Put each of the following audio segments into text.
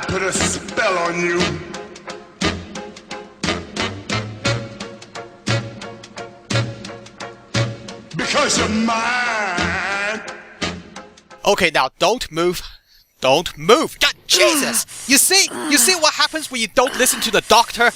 I put a spell on you. Because you're mine. Okay, now don't move. Don't move. God, Jesus! You see what happens when you don't listen to the doctor?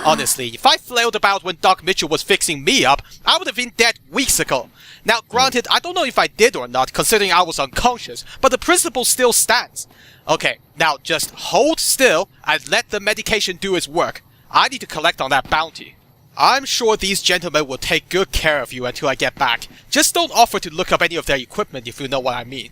Honestly, if I flailed about when Doc Mitchell was fixing me up, I would have been dead weeks ago. Now, granted, I don't know if I did or not, considering I was unconscious, but the principle still stands. Okay, now just hold still and let the medication do its work. I need to collect on that bounty. I'm sure these gentlemen will take good care of you until I get back. Just don't offer to look up any of their equipment if you know what I mean.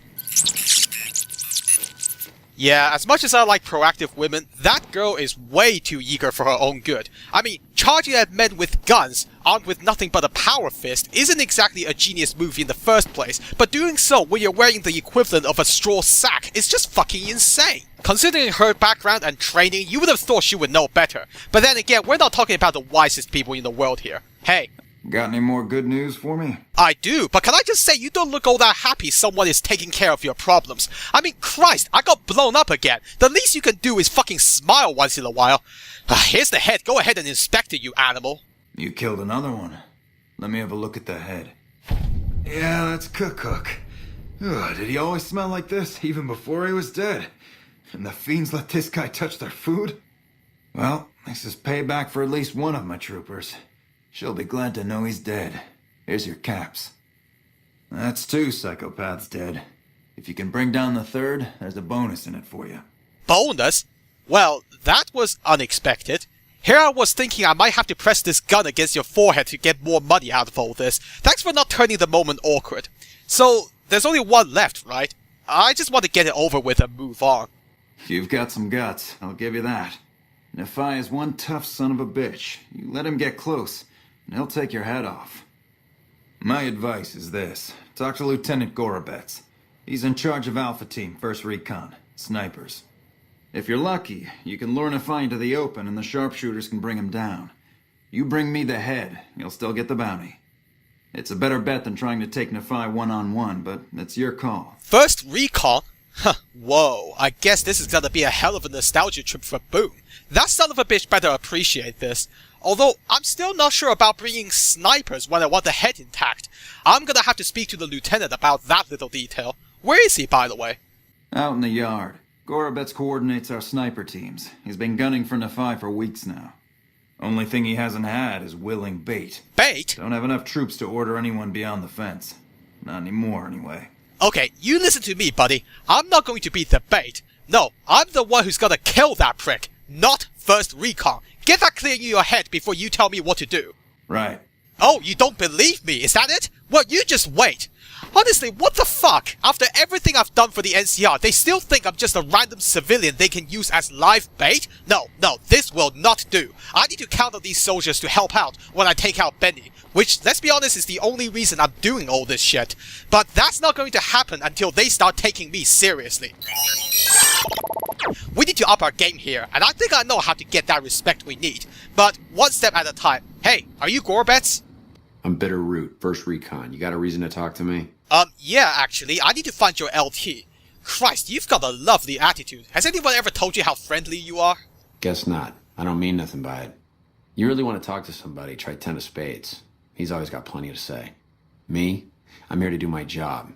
Yeah, as much as I like proactive women, that girl is way too eager for her own good. I mean, charging at men with guns, armed with nothing but a power fist, isn't exactly a genius move in the first place, but doing so when you're wearing the equivalent of a straw sack is just fucking insane. Considering her background and training, you would have thought she would know better. But then again, we're not talking about the wisest people in the world here. Hey. Got any more good news for me? I do, but can I just say you don't look all that happy someone is taking care of your problems. I mean, Christ, I got blown up again. The least you can do is fucking smile once in a while. Here's the head, go ahead and inspect it, you animal. You killed another one. Let me have a look at the head. Yeah, that's Cook. Ugh, did he always smell like this, even before he was dead? And the fiends let this guy touch their food? Well, this is payback for at least one of my troopers. She'll be glad to know he's dead. Here's your caps. That's 2 psychopaths dead. If you can bring down the third, there's a bonus in it for you. Bonus? Well, that was unexpected. Here I was thinking I might have to press this gun against your forehead to get more money out of all this. Thanks for not turning the moment awkward. So, there's only one left, right? I just want to get it over with and move on. You've got some guts, I'll give you that. Nephi is one tough son of a bitch. You let him get close, and he'll take your head off. My advice is this. Talk to Lieutenant Gorobets. He's in charge of Alpha Team, 1st Recon. Snipers. If you're lucky, you can lure Nephi into the open and the sharpshooters can bring him down. You bring me the head, you'll still get the bounty. It's a better bet than trying to take Nephi one-on-one, but it's your call. 1st Recon? Huh, whoa, I guess this is gonna be a hell of a nostalgia trip for Boone. That son of a bitch better appreciate this. Although, I'm still not sure about bringing snipers when I want the head intact. I'm gonna have to speak to the lieutenant about that little detail. Where is he, by the way? Out in the yard. Gorobets coordinates our sniper teams. He's been gunning for Nephi for weeks now. Only thing he hasn't had is willing bait. Bait? Don't have enough troops to order anyone beyond the fence. Not anymore, anyway. Okay, you listen to me, buddy. I'm not going to be the bait. No, I'm the one who's gonna kill that prick, not 1st Recon. Get that clear in your head before you tell me what to do. Right. Oh, you don't believe me, is that it? Well, you just wait. Honestly, what the fuck? After everything I've done for the NCR, they still think I'm just a random civilian they can use as live bait? No, this will not do. I need to count on these soldiers to help out when I take out Benny, which, let's be honest, is the only reason I'm doing all this shit. But that's not going to happen until they start taking me seriously. We need to up our game here, and I think I know how to get that respect we need. But one step at a time. Hey, are you Gorobets? I'm Bitter Root, 1st Recon. You got a reason to talk to me? Yeah, actually, I need to find your LT. Christ, you've got a lovely attitude. Has anyone ever told you how friendly you are? Guess not. I don't mean nothing by it. You really want to talk to somebody, try 10 of spades. He's always got plenty to say. Me? I'm here to do my job.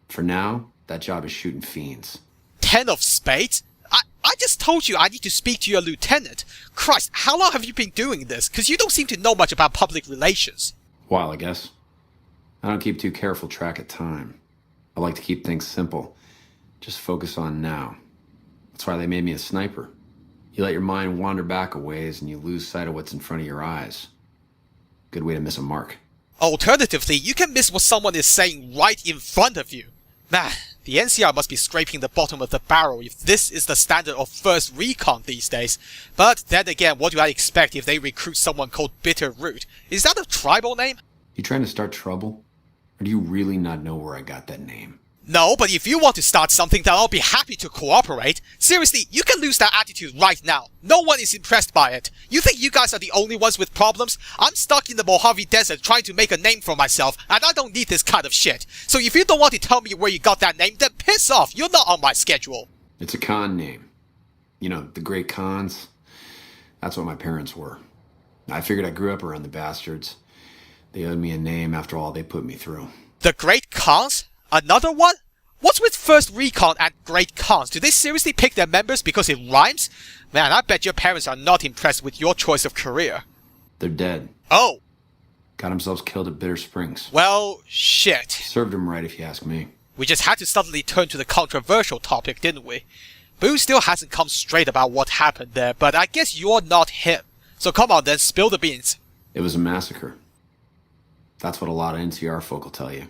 For now, that job is shooting fiends. 10 of spades? I just told you I need to speak to your lieutenant. Christ, how long have you been doing this? Because you don't seem to know much about public relations. While, I guess. I don't keep too careful track of time. I like to keep things simple. Just focus on now. That's why they made me a sniper. You let your mind wander back a ways and you lose sight of what's in front of your eyes. Good way to miss a mark. Alternatively, you can miss what someone is saying right in front of you. Man, the NCR must be scraping the bottom of the barrel if this is the standard of 1st Recon these days. But then again, what do I expect if they recruit someone called Bitter Root? Is that a tribal name? You trying to start trouble? Or do you really not know where I got that name? No, but if you want to start something, then I'll be happy to cooperate. Seriously, you can lose that attitude right now. No one is impressed by it. You think you guys are the only ones with problems? I'm stuck in the Mojave Desert trying to make a name for myself, and I don't need this kind of shit. So if you don't want to tell me where you got that name, then piss off. You're not on my schedule. It's a con name. You know, the great cons. That's what my parents were. I figured I grew up around the bastards. They owed me a name after all they put me through. The Great Cons? Another one? What's with First Recon and Great Cons? Do they seriously pick their members because it rhymes? Man, I bet your parents are not impressed with your choice of career. They're dead. Oh. Got themselves killed at Bitter Springs. Well, shit. Served them right if you ask me. We just had to suddenly turn to the controversial topic, didn't we? Boone still hasn't come straight about what happened there, but I guess you're not him. So come on then, spill the beans. It was a massacre. That's what a lot of NCR folk will tell you.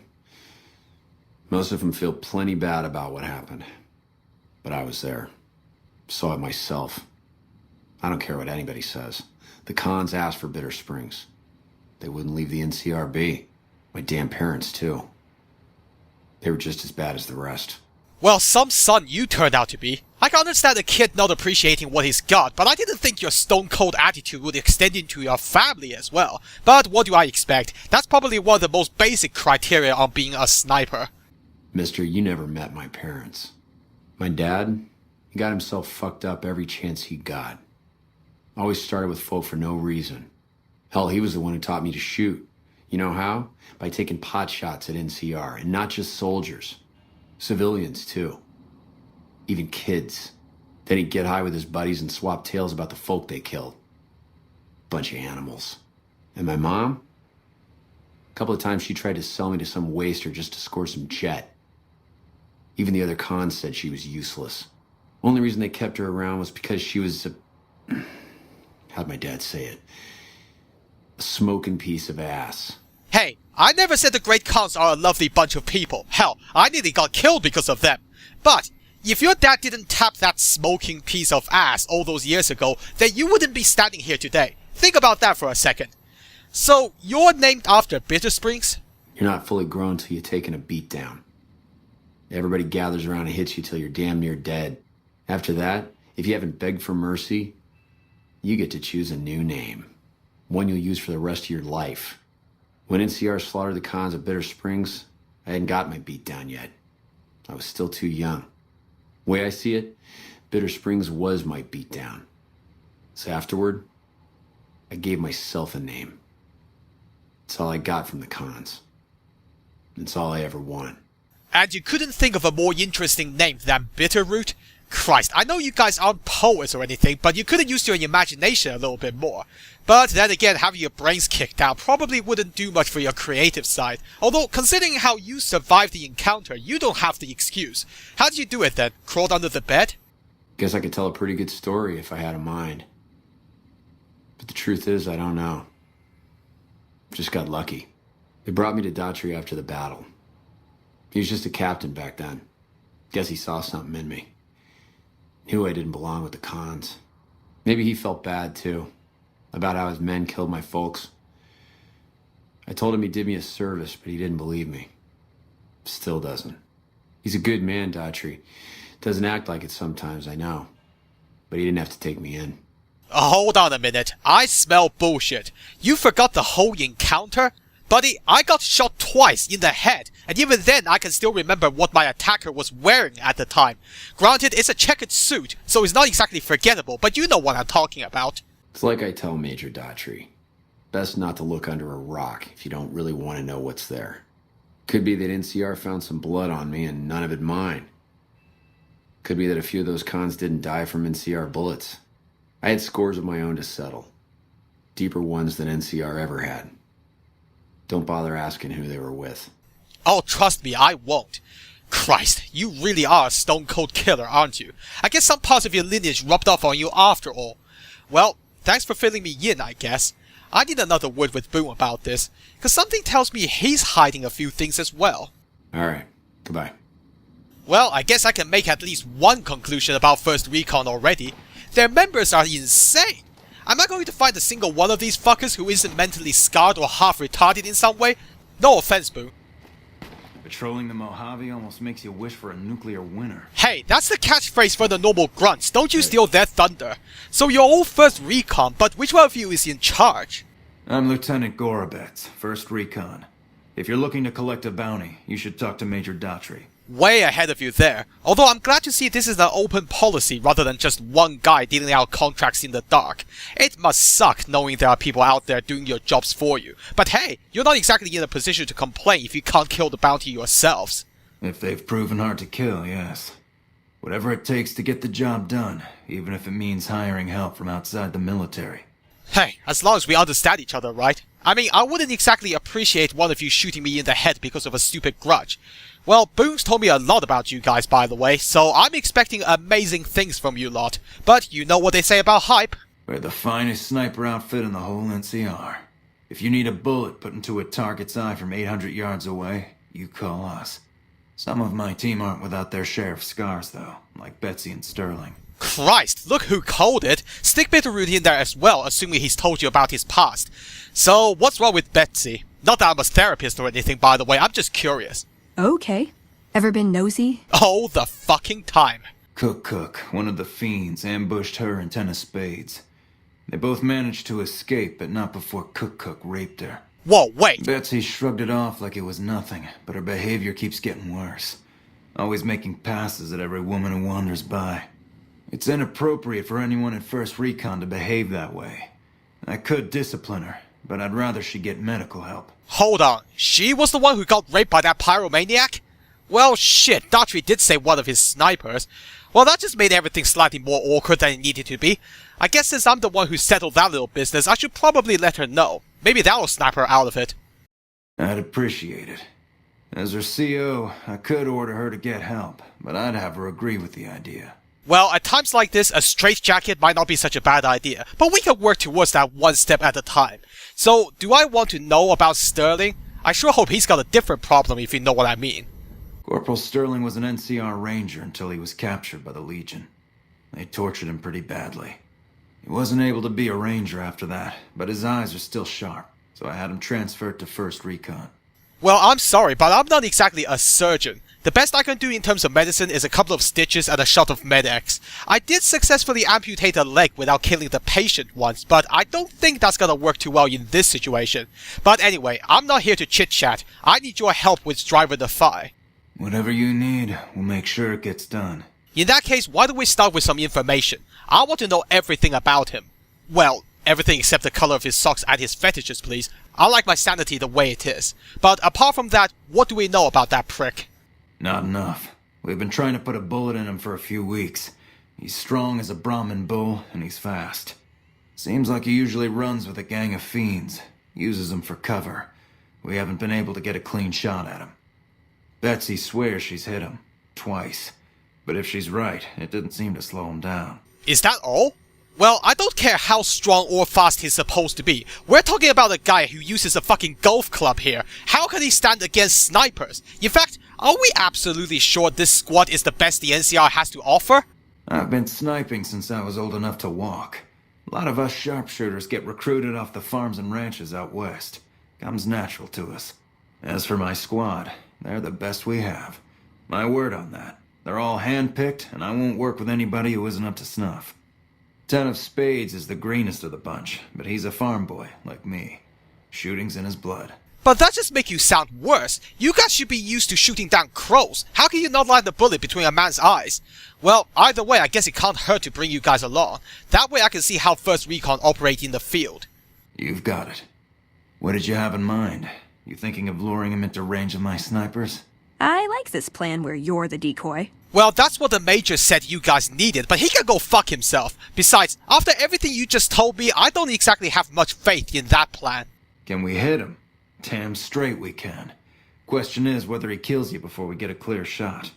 Most of them feel plenty bad about what happened. But I was there. Saw it myself. I don't care what anybody says. The cons asked for Bitter Springs. They wouldn't leave the NCR be. My damn parents, too. They were just as bad as the rest. Well, some son you turned out to be. I can understand a kid not appreciating what he's got, but I didn't think your stone-cold attitude would extend into your family as well. But what do I expect? That's probably one of the most basic criteria on being a sniper. Mister, you never met my parents. My dad, he got himself fucked up every chance he got. Always started with folk for no reason. Hell, he was the one who taught me to shoot. You know how? By taking pot shots at NCR, and not just soldiers. Civilians, too. Even kids. Then he'd get high with his buddies and swap tales about the folk they killed. Bunch of animals. And my mom? A couple of times she tried to sell me to some waster just to score some jet. Even the other cons said she was useless. Only reason they kept her around was because she was a... How'd my dad say it? A smoking piece of ass. Hey, I never said the Great Cons are a lovely bunch of people. Hell, I nearly got killed because of them. But if your dad didn't tap that smoking piece of ass all those years ago, then you wouldn't be standing here today. Think about that for a second. So, you're named after Bitter Springs? You're not fully grown till you've taken a beat down. Everybody gathers around and hits you till you're damn near dead. After that, if you haven't begged for mercy, you get to choose a new name. One you'll use for the rest of your life. When NCR slaughtered the cons at Bitter Springs, I hadn't got my beat down yet. I was still too young. Way I see it, Bitter Springs was my beat down. So afterward, I gave myself a name. It's all I got from the cons. It's all I ever wanted. And you couldn't think of a more interesting name than Bitterroot? Christ, I know you guys aren't poets or anything, but you could have used your imagination a little bit more. But then again, having your brains kicked out probably wouldn't do much for your creative side. Although, considering how you survived the encounter, you don't have the excuse. How did you do it then? Crawled under the bed? Guess I could tell a pretty good story if I had a mind. But the truth is, I don't know. Just got lucky. They brought me to Daughtry after the battle. He was just a captain back then. Guess he saw something in me. Knew I didn't belong with the cons. Maybe he felt bad, too, about how his men killed my folks. I told him he did me a service, but he didn't believe me. Still doesn't. He's a good man, Daughtry. Doesn't act like it sometimes, I know. But he didn't have to take me in. Hold on a minute. I smell bullshit. You forgot the whole encounter? Buddy, I got shot twice in the head, and even then I can still remember what my attacker was wearing at the time. Granted, it's a checkered suit, so it's not exactly forgettable, but you know what I'm talking about. It's like I tell Major Daughtry. Best not to look under a rock if you don't really want to know what's there. Could be that NCR found some blood on me and none of it mine. Could be that a few of those cons didn't die from NCR bullets. I had scores of my own to settle. Deeper ones than NCR ever had. Don't bother asking who they were with. Oh, trust me, I won't. Christ, you really are a stone-cold killer, aren't you? I guess some parts of your lineage rubbed off on you after all. Well, thanks for filling me in, I guess. I need another word with Boone about this, because something tells me he's hiding a few things as well. Alright, goodbye. Well, I guess I can make at least one conclusion about First Recon already. Their members are insane. Am I going to find a single one of these fuckers who isn't mentally scarred or half retarded in some way? No offense, Boone. Patrolling the Mojave almost makes you wish for a nuclear winter. Hey, that's the catchphrase for the normal grunts. Don't you steal their thunder. So you're all First Recon, but which one of you is in charge? I'm Lieutenant Gorobets, 1st Recon. If you're looking to collect a bounty, you should talk to Major Daughtry. Way ahead of you there. Although I'm glad to see this is an open policy rather than just one guy dealing out contracts in the dark. It must suck knowing there are people out there doing your jobs for you. But hey, you're not exactly in a position to complain if you can't kill the bounty yourselves. If they've proven hard to kill, yes. Whatever it takes to get the job done, even if it means hiring help from outside the military. Hey, as long as we understand each other, right? I mean, I wouldn't exactly appreciate one of you shooting me in the head because of a stupid grudge. Well, Boone's told me a lot about you guys, by the way, so I'm expecting amazing things from you lot. But you know what they say about hype. We're the finest sniper outfit in the whole NCR. If you need a bullet put into a target's eye from 800 yards away, you call us. Some of my team aren't without their share of scars, though, like Betsy and Sterling. Christ, look who called it. Stick Bitterroot in there as well, assuming he's told you about his past. So, what's wrong with Betsy? Not that I'm a therapist or anything, by the way, I'm just curious. Okay. Ever been nosy? Oh, the fucking time. Cook, one of the fiends, ambushed her and 10 of spades. They both managed to escape, but not before Cook raped her. Whoa, wait. Betsy shrugged it off like it was nothing, but her behavior keeps getting worse. Always making passes at every woman who wanders by. It's inappropriate for anyone at First Recon to behave that way. I could discipline her, but I'd rather she get medical help. Hold on, she was the one who got raped by that pyromaniac? Well, shit, Daughtry did say one of his snipers. Well, that just made everything slightly more awkward than it needed to be. I guess since I'm the one who settled that little business, I should probably let her know. Maybe that'll snap her out of it. I'd appreciate it. As her CO, I could order her to get help, but I'd have her agree with the idea. Well, at times like this, a straitjacket might not be such a bad idea, but we can work towards that one step at a time. So, do I want to know about Sterling? I sure hope he's got a different problem, if you know what I mean. Corporal Sterling was an NCR ranger until he was captured by the Legion. They tortured him pretty badly. He wasn't able to be a ranger after that, but his eyes are still sharp, so I had him transferred to 1st Recon. Well, I'm sorry, but I'm not exactly a surgeon. The best I can do in terms of medicine is a couple of stitches and a shot of Med-X. I did successfully amputate a leg without killing the patient once, but I don't think that's gonna work too well in this situation. But anyway, I'm not here to chit-chat. I need your help with Driver Defy. Whatever you need, we'll make sure it gets done. In that case, why don't we start with some information? I want to know everything about him. Well, everything except the color of his socks and his fetishes, please. I like my sanity the way it is. But apart from that, what do we know about that prick? Not enough. We've been trying to put a bullet in him for a few weeks. He's strong as a Brahmin bull, and he's fast. Seems like he usually runs with a gang of fiends. Uses them for cover. We haven't been able to get a clean shot at him. Betsy swears she's hit him. Twice. But if she's right, it didn't seem to slow him down. Is that all? Well, I don't care how strong or fast he's supposed to be. We're talking about a guy who uses a fucking golf club here. How can he stand against snipers? In fact, are we absolutely sure this squad is the best the NCR has to offer? I've been sniping since I was old enough to walk. A lot of us sharpshooters get recruited off the farms and ranches out west. Comes natural to us. As for my squad, they're the best we have. My word on that. They're all hand-picked, and I won't work with anybody who isn't up to snuff. 10 of spades is the greenest of the bunch, but he's a farm boy, like me. Shooting's in his blood. But that just makes you sound worse. You guys should be used to shooting down crows. How can you not land a bullet between a man's eyes? Well, either way, I guess it can't hurt to bring you guys along. That way I can see how 1st Recon operate in the field. You've got it. What did you have in mind? You thinking of luring him into range of my snipers? I like this plan where you're the decoy. Well, that's what the Major said you guys needed, but he can go fuck himself. Besides, after everything you just told me, I don't exactly have much faith in that plan. Can we hit him? Damn straight we can. Question is whether he kills you before we get a clear shot.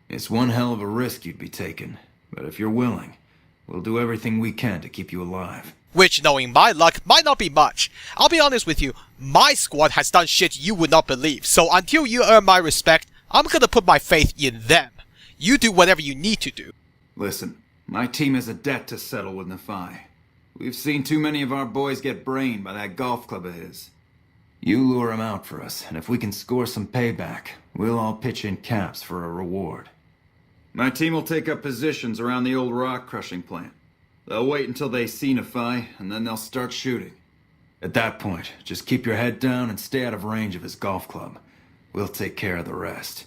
It's one hell of a risk you'd be taking, but if you're willing, we'll do everything we can to keep you alive. Which, knowing my luck, might not be much. I'll be honest with you, my squad has done shit you would not believe, so until you earn my respect, I'm gonna put my faith in them. You do whatever you need to do. Listen, my team has a debt to settle with Nephi. We've seen too many of our boys get brained by that golf club of his. You lure him out for us, and if we can score some payback, we'll all pitch in caps for a reward. My team will take up positions around the old rock crushing plant. They'll wait until they see Nephi, and then they'll start shooting. At that point, just keep your head down and stay out of range of his golf club. We'll take care of the rest.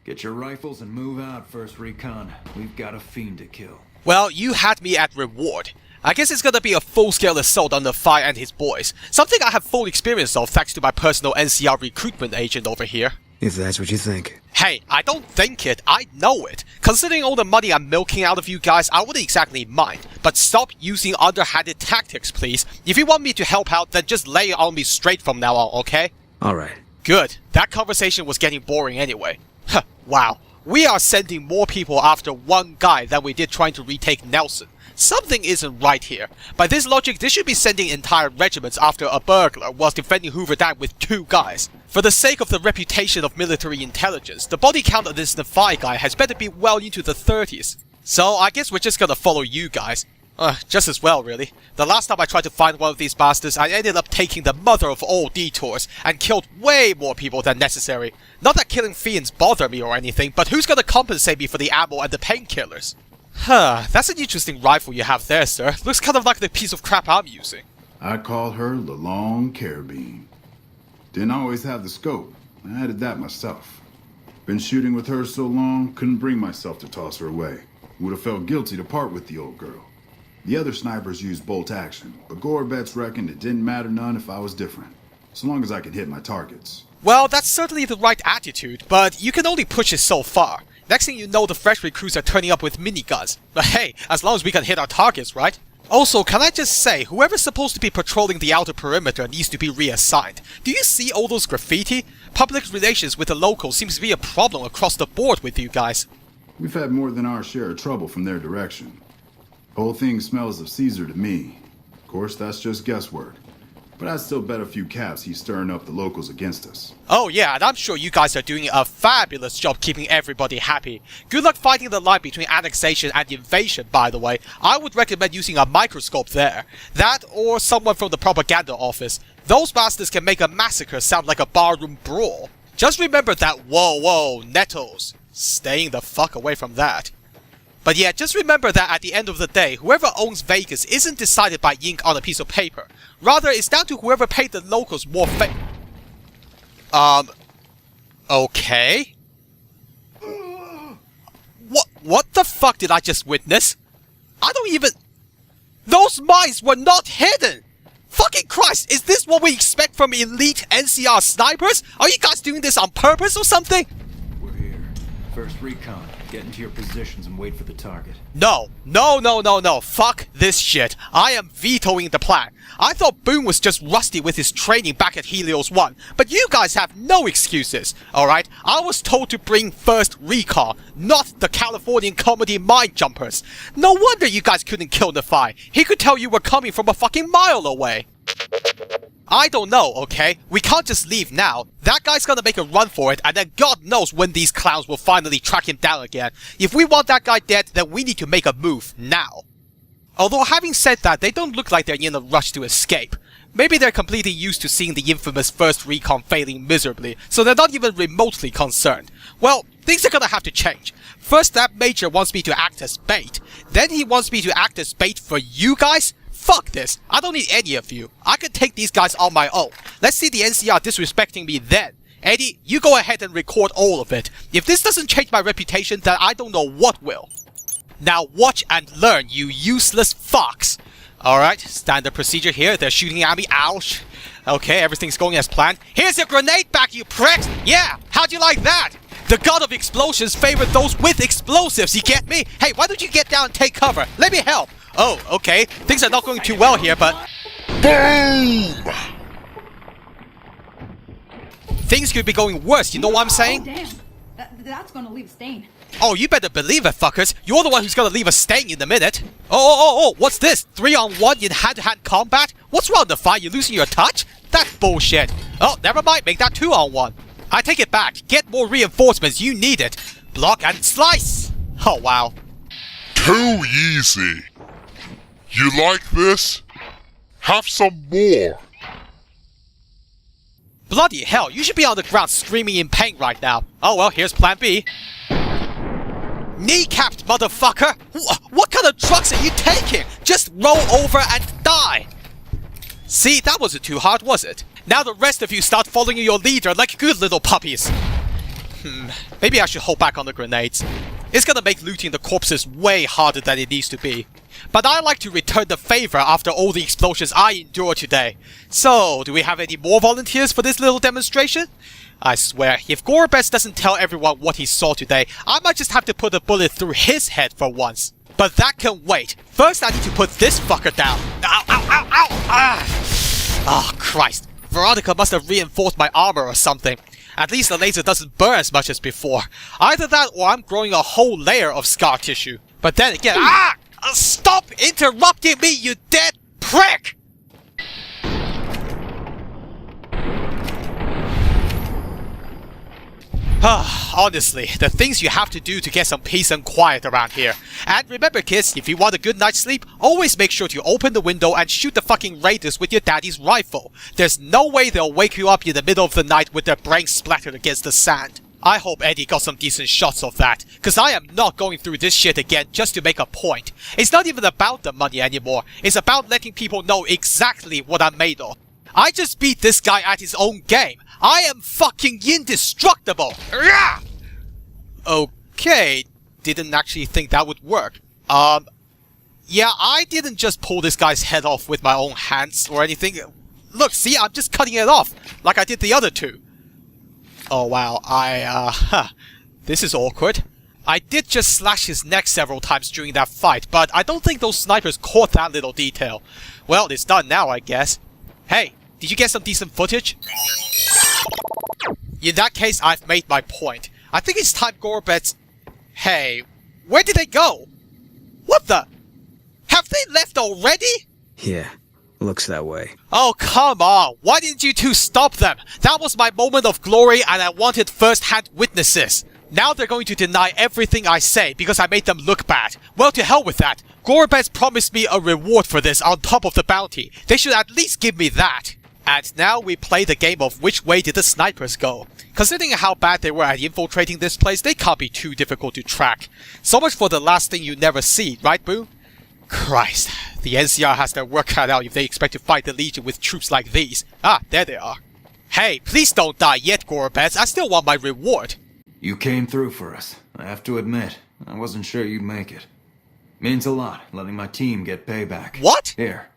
Get your rifles and move out, First Recon. We've got a fiend to kill. Well, you had me at reward. I guess it's gonna be a full-scale assault on the Fire and his boys. Something I have full experience of thanks to my personal NCR recruitment agent over here. If that's what you think. Hey, I don't think it, I know it. Considering all the money I'm milking out of you guys, I wouldn't exactly mind. But stop using underhanded tactics, please. If you want me to help out, then just lay it on me straight from now on, okay? Alright. Good. That conversation was getting boring anyway. Huh, wow. We are sending more people after one guy than we did trying to retake Nelson. Something isn't right here. By this logic, they should be sending entire regiments after a burglar whilst defending Hoover Dam with 2 guys. For the sake of the reputation of military intelligence, the body count of this Nephi guy has better be well into the 30s. So I guess we're just gonna follow you guys. Just as well, really. The last time I tried to find one of these bastards, I ended up taking the mother of all detours and killed way more people than necessary. Not that killing fiends bother me or anything, but who's gonna compensate me for the ammo and the painkillers? Huh, that's an interesting rifle you have there, sir. Looks kind of like the piece of crap I'm using. I call her the Long Carabine. Didn't always have the scope. I added that myself. Been shooting with her so long, couldn't bring myself to toss her away. Would have felt guilty to part with the old girl. The other snipers used bolt action, but Gorbets reckoned it didn't matter none if I was different, so long as I could hit my targets. Well, that's certainly the right attitude, but you can only push it so far. Next thing you know, the fresh recruits are turning up with miniguns. But hey, as long as we can hit our targets, right? Also, can I just say, whoever's supposed to be patrolling the outer perimeter needs to be reassigned. Do you see all those graffiti? Public relations with the locals seems to be a problem across the board with you guys. We've had more than our share of trouble from their direction. Whole thing smells of Caesar to me. Of course, that's just guesswork. But I'd still bet a few caps he's stirring up the locals against us. Oh yeah, and I'm sure you guys are doing a fabulous job keeping everybody happy. Good luck fighting the line between annexation and invasion, by the way. I would recommend using a microscope there. That or someone from the propaganda office. Those bastards can make a massacre sound like a barroom brawl. Just remember that whoa, nettles. Staying the fuck away from that. But yeah, just remember that at the end of the day, whoever owns Vegas isn't decided by ink on a piece of paper. Rather, it's down to whoever paid the locals more okay? What the fuck did I just witness? I don't even... Those mines were not hidden! Fucking Christ, is this what we expect from elite NCR snipers? Are you guys doing this on purpose or something? We're here. First Recon. Get into your positions and wait for the target. No. Fuck this shit. I am vetoing the plan. I thought Boone was just rusty with his training back at Helios 1, but you guys have no excuses, alright? I was told to bring First Recon, not the Californian comedy Mind Jumpers. No wonder you guys couldn't kill Nephi. He could tell you were coming from a fucking mile away. I don't know, okay? We can't just leave now. That guy's gonna make a run for it, and then God knows when these clowns will finally track him down again. If we want that guy dead, then we need to make a move, now. Although having said that, they don't look like they're in a rush to escape. Maybe they're completely used to seeing the infamous First Recon failing miserably, so they're not even remotely concerned. Well, things are gonna have to change. First, that Major wants me to act as bait. Then he wants me to act as bait for you guys? Fuck this. I don't need any of you. I can take these guys on my own. Let's see the NCR disrespecting me then. Eddie, you go ahead and record all of it. If this doesn't change my reputation, then I don't know what will. Now watch and learn, you useless fucks. Alright, standard procedure here. They're shooting at me. Ouch. Okay, everything's going as planned. Here's your grenade back, you pricks! Yeah, how'd you like that? The god of explosions favored those with explosives, you get me? Hey, why don't you get down and take cover? Let me help. Oh, okay. Things are not going too well here, but... Boom! Things could be going worse, you know what I'm saying? Oh, damn. That's gonna leave a stain. Oh, you better believe it, fuckers. You're the one who's gonna leave a stain in a minute. Oh, what's this? 3-on-1 in hand-to-hand combat? What's wrong, Nephi? You losing your touch? That's bullshit. Oh, never mind. Make that 2-on-1. I take it back. Get more reinforcements. You need it. Block and slice. Oh, wow. Too easy. You like this? Have some more. Bloody hell, you should be on the ground screaming in pain right now. Oh well, here's plan B. Kneecapped, motherfucker! What kind of drugs are you taking? Just roll over and die! See, that wasn't too hard, was it? Now the rest of you start following your leader like good little puppies. Maybe I should hold back on the grenades. It's gonna make looting the corpses way harder than it needs to be. But I like to return the favor after all the explosions I endured today. So, do we have any more volunteers for this little demonstration? I swear, if Gorobets doesn't tell everyone what he saw today, I might just have to put a bullet through his head for once. But that can wait. First, I need to put this fucker down. Ow, ow, ow, ow! Ah! Oh, Christ. Veronica must have reinforced my armor or something. At least the laser doesn't burn as much as before. Either that or I'm growing a whole layer of scar tissue. But then again, stop interrupting me, you dead prick! Honestly, the things you have to do to get some peace and quiet around here. And remember kids, if you want a good night's sleep, always make sure to open the window and shoot the fucking raiders with your daddy's rifle. There's no way they'll wake you up in the middle of the night with their brains splattered against the sand. I hope Eddie got some decent shots of that, cause I am not going through this shit again just to make a point. It's not even about the money anymore, it's about letting people know exactly what I'm made of. I just beat this guy at his own game. I am fucking indestructible! Okay, didn't actually think that would work. Yeah, I didn't just pull this guy's head off with my own hands or anything. Look, see, I'm just cutting it off, like I did the other two. Oh wow, this is awkward. I did just slash his neck several times during that fight, but I don't think those snipers caught that little detail. Well, it's done now, I guess. Hey, did you get some decent footage? In that case, I've made my point. I think it's time Gorobets... Hey, where did they go? What the? Have they left already? Yeah, looks that way. Oh, come on. Why didn't you two stop them? That was my moment of glory and I wanted first-hand witnesses. Now they're going to deny everything I say because I made them look bad. Well, to hell with that. Gorobets promised me a reward for this on top of the bounty. They should at least give me that. And now we play the game of which way did the snipers go. Considering how bad they were at infiltrating this place, they can't be too difficult to track. So much for the last thing you never see, right Boone? Christ, the NCR has their work cut out if they expect to fight the Legion with troops like these. Ah, there they are. Hey, please don't die yet, Gorobets. I still want my reward. You came through for us. I have to admit, I wasn't sure you'd make it. Means a lot, letting my team get payback. What? Here,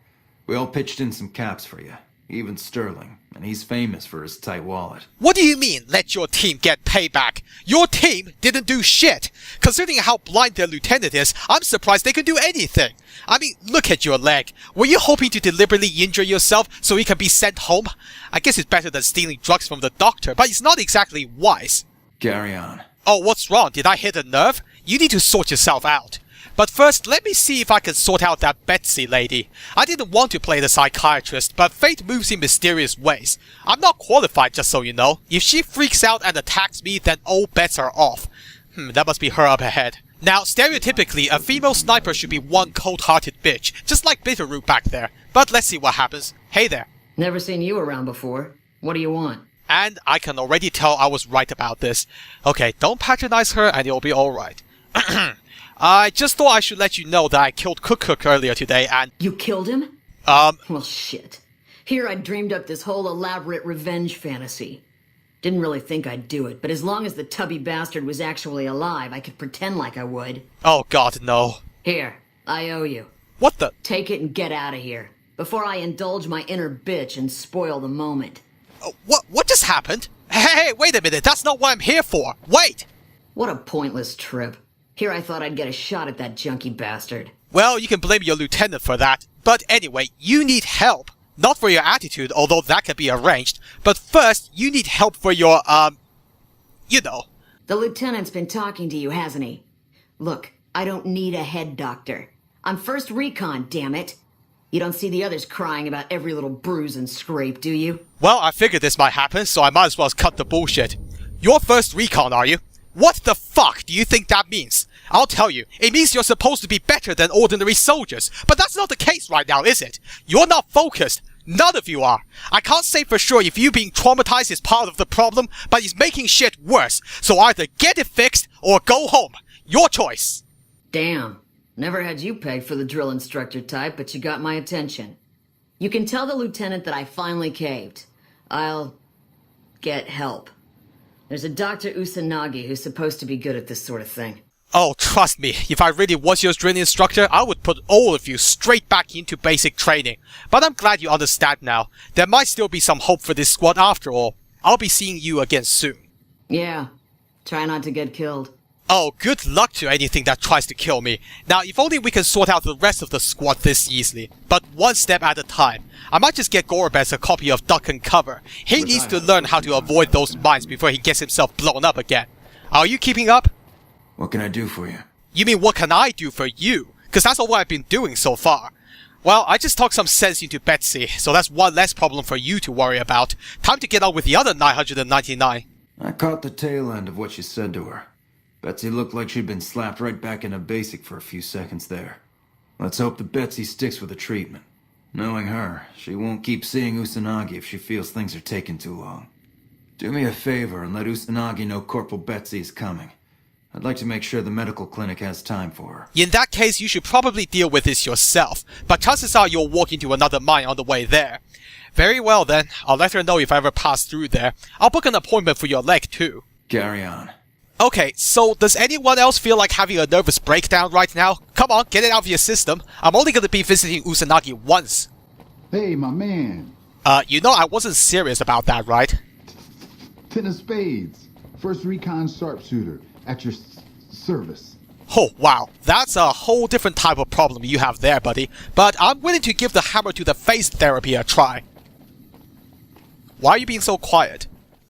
we all pitched in some caps for you. Even Sterling, and he's famous for his tight wallet. What do you mean, let your team get payback? Your team didn't do shit. Considering how blind their lieutenant is, I'm surprised they can do anything. I mean, look at your leg. Were you hoping to deliberately injure yourself so you can be sent home? I guess it's better than stealing drugs from the doctor, but it's not exactly wise. Carry on. Oh, what's wrong? Did I hit a nerve? You need to sort yourself out. But first, let me see if I can sort out that Betsy lady. I didn't want to play the psychiatrist, but fate moves in mysterious ways. I'm not qualified, just so you know. If she freaks out and attacks me, then all bets are off. That must be her up ahead. Now, stereotypically, a female sniper should be one cold-hearted bitch, just like Bitterroot back there. But let's see what happens. Hey there. Never seen you around before. What do you want? And I can already tell I was right about this. Okay, don't patronize her and it'll be alright. I just thought I should let you know that I killed Cook earlier today and... You killed him? Well, shit. Here I dreamed up this whole elaborate revenge fantasy. Didn't really think I'd do it, but as long as the tubby bastard was actually alive, I could pretend like I would. Oh god, no. Here, I owe you. What the... Take it and get out of here, before I indulge my inner bitch and spoil the moment. What just happened? Hey, wait a minute, that's not what I'm here for. Wait! What a pointless trip. Here I thought I'd get a shot at that junkie bastard. Well, you can blame your lieutenant for that. But anyway, you need help. Not for your attitude, although that can be arranged. But first, you need help for your, you know. The lieutenant's been talking to you, hasn't he? Look, I don't need a head doctor. I'm first Recon, damn it. You don't see the others crying about every little bruise and scrape, do you? Well, I figured this might happen, so I might as well cut the bullshit. You're first Recon, are you? What the fuck do you think that means? I'll tell you, it means you're supposed to be better than ordinary soldiers, but that's not the case right now, is it? You're not focused. None of you are. I can't say for sure if you being traumatized is part of the problem, but it's making shit worse, so either get it fixed or go home. Your choice. Damn. Never had you pegged for the drill instructor type, but you got my attention. You can tell the lieutenant that I finally caved. I'll get help. There's a Dr. Usanagi who's supposed to be good at this sort of thing. Oh, trust me, if I really was your drilling instructor, I would put all of you straight back into basic training. But I'm glad you understand now. There might still be some hope for this squad after all. I'll be seeing you again soon. Yeah. Try not to get killed. Oh, good luck to anything that tries to kill me. Now, if only we can sort out the rest of the squad this easily. But one step at a time. I might just get Gorobez a copy of Duck and Cover. He needs to learn how to avoid those mines before he gets himself blown up again. Are you keeping up? What can I do for you? You mean what can I do for you? Because that's all what I've been doing so far. Well, I just talked some sense into Betsy, so that's one less problem for you to worry about. Time to get on with the other 999. I caught the tail end of what you said to her. Betsy looked like she'd been slapped right back into basic for a few seconds there. Let's hope that Betsy sticks with the treatment. Knowing her, she won't keep seeing Usanagi if she feels things are taking too long. Do me a favor and let Usanagi know Corporal Betsy is coming. I'd like to make sure the medical clinic has time for her. In that case, you should probably deal with this yourself, but chances are you'll walk into another mine on the way there. Very well then, I'll let her know if I ever pass through there. I'll book an appointment for your leg too. Carry on. Okay, so does anyone else feel like having a nervous breakdown right now? Come on, get it out of your system. I'm only gonna be visiting Usanagi once. Hey, my man. You know I wasn't serious about that, right? 10 of spades. First Recon sharpshooter. At your service. Oh, wow. That's a whole different type of problem you have there, buddy. But I'm willing to give the hammer to the face therapy a try. Why are you being so quiet?